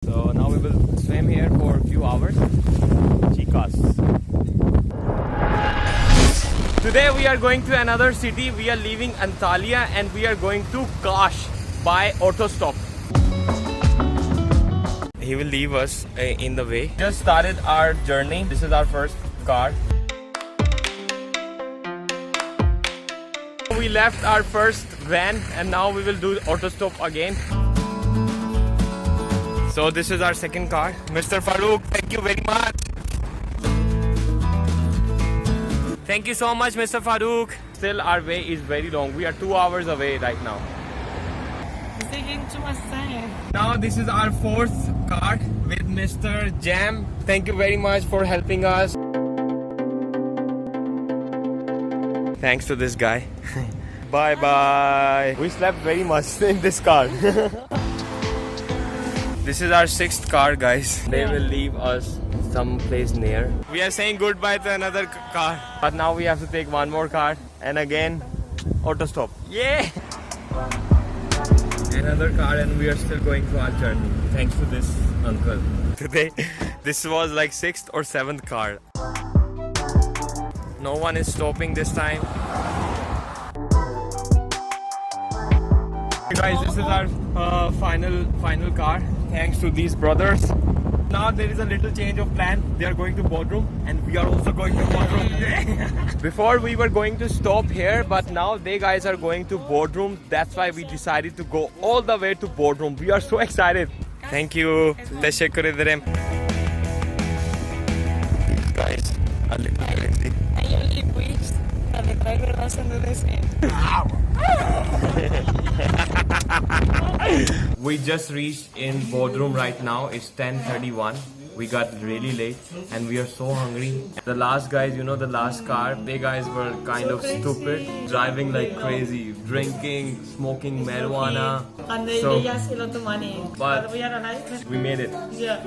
So now we will swim here for a few hours. Chicas. Today we are going to another city. We are leaving Antalya and we are going to Kash by auto stop. He will leave us in the way. Just started our journey. This is our first car. We left our first van and now we will do auto stop again. So this is our second car. Mr. Farooq, thank you very much. Thank you so much, Mr. Farooq. Still our way is very long. We are 2 hours away right now. It's taking too much time. Now this is our fourth car with Mr. Jam. Thank you very much for helping us. Thanks to this guy. Bye bye. We slept very much in this car. This is our sixth car, guys. They will leave us someplace near. We are saying goodbye to another car. But now we have to take one more car. And again, auto stop. Yeah! Another car and we are still going through our journey. Thanks to this uncle. Today, this was like 6th or 7th car. No one is stopping this time. Guys, this is our final car. Thanks to these brothers. Now there is a little change of plan. They are going to Bodrum and we are also going to Bodrum. Before we were going to stop here, but now they guys are going to Bodrum. That's why we decided to go all the way to Bodrum. We are so excited. Thank you. Teşekkür ederim. Guys, a little crazy. I only wish that the driver doesn't do the same. We just reached in Bodrum right now. It's 10:31. We got really late and we are so hungry. The last guys, you know, the last car, they guys were kind of stupid, driving like crazy, drinking, smoking marijuana. And they just a lot of money. But we are alive. we made it. Yeah.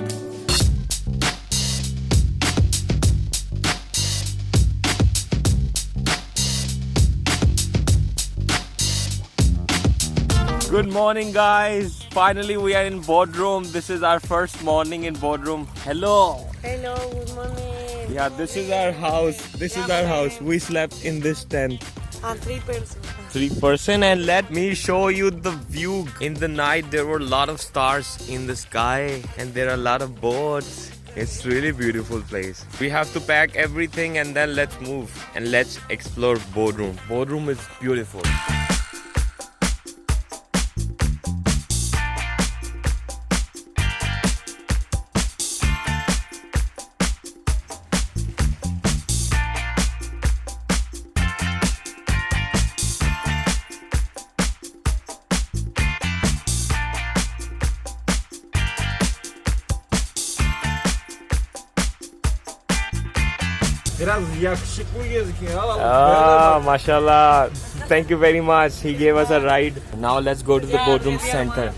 Good morning, guys. Finally we are in Bodrum. This is our first morning in Bodrum. Hello. Hello, good morning. Yeah, this is our house. This is our house. We slept in this tent. And 3 persons. 3-person, and let me show you the view. In the night there were a lot of stars in the sky and there are a lot of boats. It's really beautiful place. We have to pack everything and then let's move and let's explore Bodrum. Bodrum is beautiful. Ah, mashallah. Thank you very much. He gave us a ride. Now let's go to the Bodrum Center.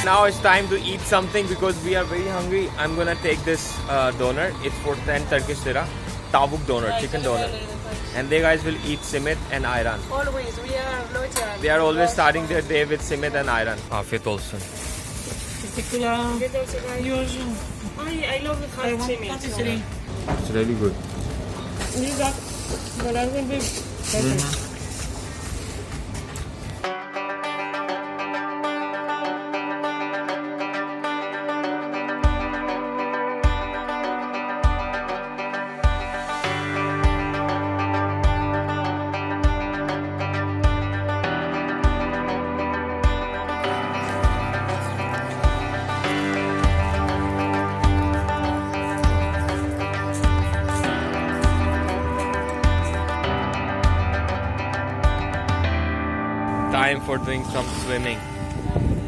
Now it's time to eat something because we are very hungry. I'm gonna take this doner. It's for 10 Turkish lira. Tavuk doner, chicken doner. And they guys will eat simit and ayran. Always, we are loyal. They are always starting their day with simit and ayran. Afiyet olsun. I love the hot chili. It's really good. That will be better. Time for doing some swimming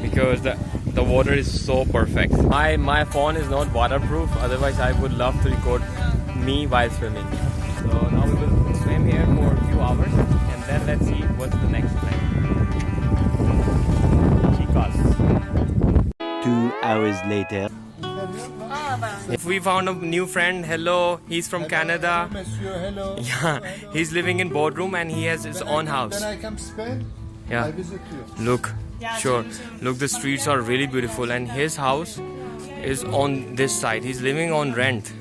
because the water is so perfect. My phone is not waterproof, otherwise I would love to record me while swimming. So now we will swim here for a few hours and then let's see what's the next plan. Chicas. 2 hours later. If we found a new friend, hello, he's from Canada. Monsieur, hello. Yeah, he's living in Bodrum and he has his own house. Can I come spend? Yeah. Look, sure. Look, the streets are really beautiful, and his house is on this side. He's living on rent.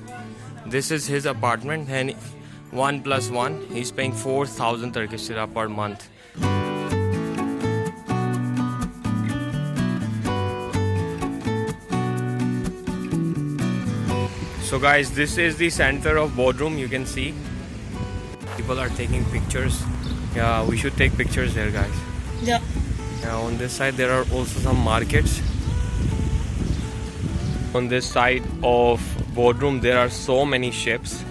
This is his apartment, and 1+1, he's paying 4,000 Turkish lira per month. So guys, this is the center of Bodrum. You can see people are taking pictures. Yeah, we should take pictures here, guys. Yeah. Now on this side there are also some markets. On this side of Bodrum there are so many ships,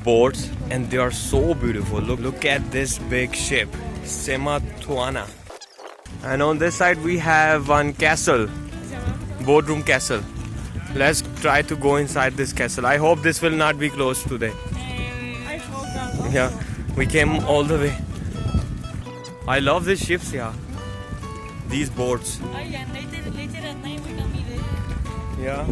boats, and they are so beautiful. Look at this big ship, Sematuana. And on this side we have one castle, Bodrum Castle. Let's try to go inside this castle. I hope this will not be closed today. I hope that. Yeah, we came all the way. I love these ships, yeah. These boats. Oh, yeah, later at night we can meet there. Yeah.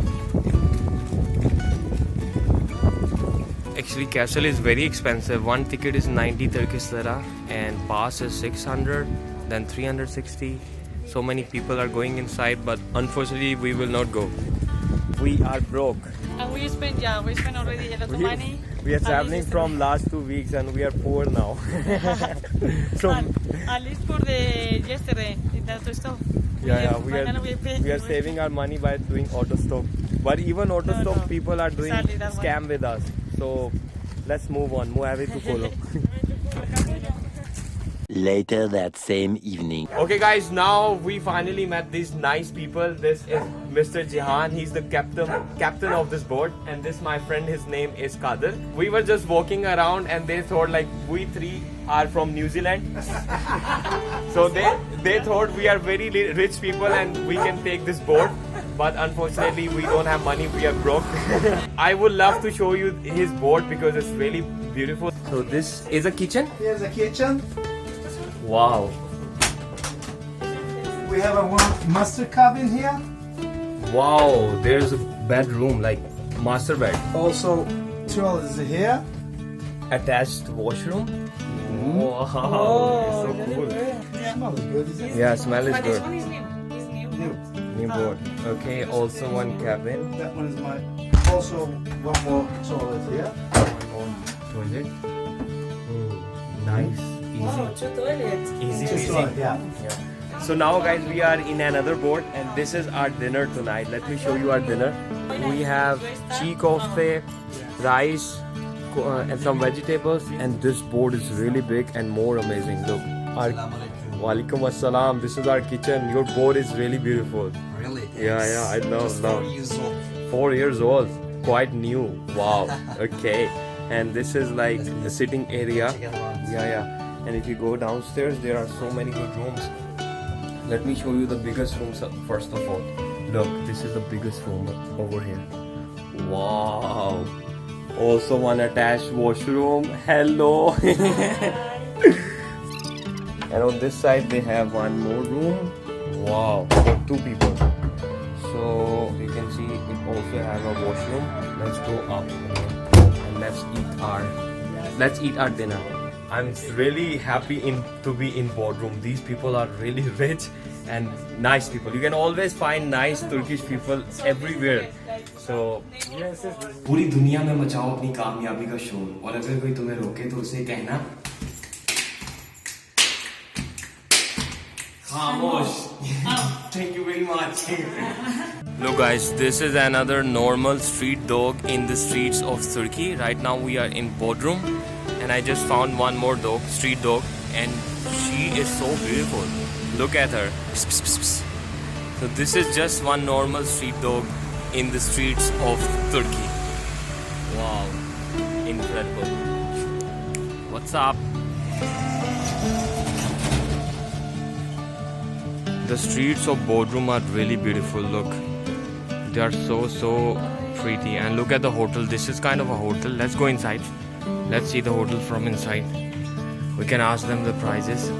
Actually, castle is very expensive. One ticket is 90 Turkish lira and pass is 600, then 360. So many people are going inside, but unfortunately we will not go. We are broke. And we spent already a lot of money. We are traveling from last 2 weeks and we are poor now. So At least for the yesterday, the auto stop. yeah, we are saving our money by doing auto stop. But even auto stop no. people are doing Sadly, that one. scam with us. So let's move on. Muave to follow. Later that same evening. Okay guys, now we finally met these nice people. This is Mr. Jihan. He's the captain of this boat, and this my friend, his name is Kadir. We were just walking around and they thought like we three are from New Zealand. So they thought we are very rich people and we can take this boat. But unfortunately we don't have money, we are broke. I would love to show you his boat because it's really beautiful. So this is a kitchen? Here's a kitchen. Wow. We have a one master cabin here. Wow, there's a bedroom, like master bed. Also, toilets here. Attached washroom. Wow, Oh, it's so cool. Smells good, isn't it? Yeah, smell is But this good. one is new. It's new. New. New boat. Okay, also one cabin. That one is my. Also, one more toilet here. Toilet. Nice, Oh, two toilets. easy Just peasy. toilet, yeah. So now guys, we are in another boat and this is our dinner tonight. Let me show you our dinner. We have chee kofte, rice, and some vegetables, and this board is really big and more amazing. Look, Walaikum Assalam. This is our kitchen. Your board is really beautiful. Really? Yeah, I love. 4 years old. 4 years old, quite new. Wow. Okay, and this is like the sitting area. Yeah. And if you go downstairs, there are so many good rooms. Let me show you the biggest room first of all. Look, this is the biggest room over here. Wow. Also one attached washroom. Hello. And on this side they have one more room. Wow, for 2 people. So you can see it also have a washroom. Let's go up and let's eat our dinner. I'm really happy to be in Bodrum. These people are really rich and nice people. You can always find nice Turkish people everywhere. So पूरी दुनिया में मचाओ अपनी कामयाबी का शोर, और अगर कोई तुम्हें रोके तो उसे कहना खामोश. Thank you very much. look guys, this is another normal street dog in the streets of Turkey. Right now we are in Bodrum and I just found one more dog, street dog, and she is so beautiful. Look at her. Psst, psst, psst. So this is just one normal street dog in the streets of Turkey. Wow, incredible. What's up? The streets of Bodrum are really beautiful. Look, they are so pretty. And look at the hotel. This is kind of a hotel. Let's go inside. Let's see the hotel from inside. We can ask them the prices.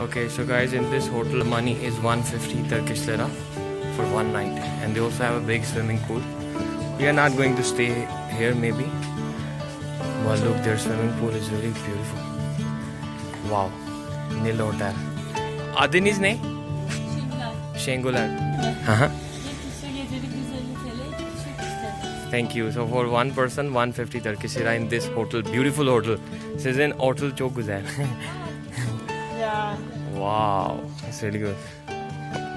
Okay, so guys, in this hotel money is 150 Turkish lira for one night, and they also have a big swimming pool. We are not going to stay here maybe, but look, their swimming pool is really beautiful. Wow, Nil Hotel. Adınız ne? Şimdiler. Şengular. Haha. 70'e gecelik 150 TL. Çok istedim. Thank you. So for one person 150 Turkish lira in this hotel. Beautiful hotel. Sizin hotel çok güzel. Yeah. Wow. It's really good.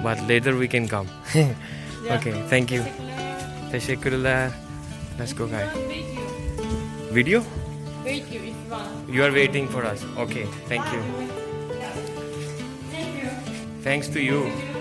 But later we can come. Okay. Thank you. Teşekkürler. Let's go guys. Video? Wait you if you want. You are waiting for us. Okay. Thank you. Thank you. Thanks to you.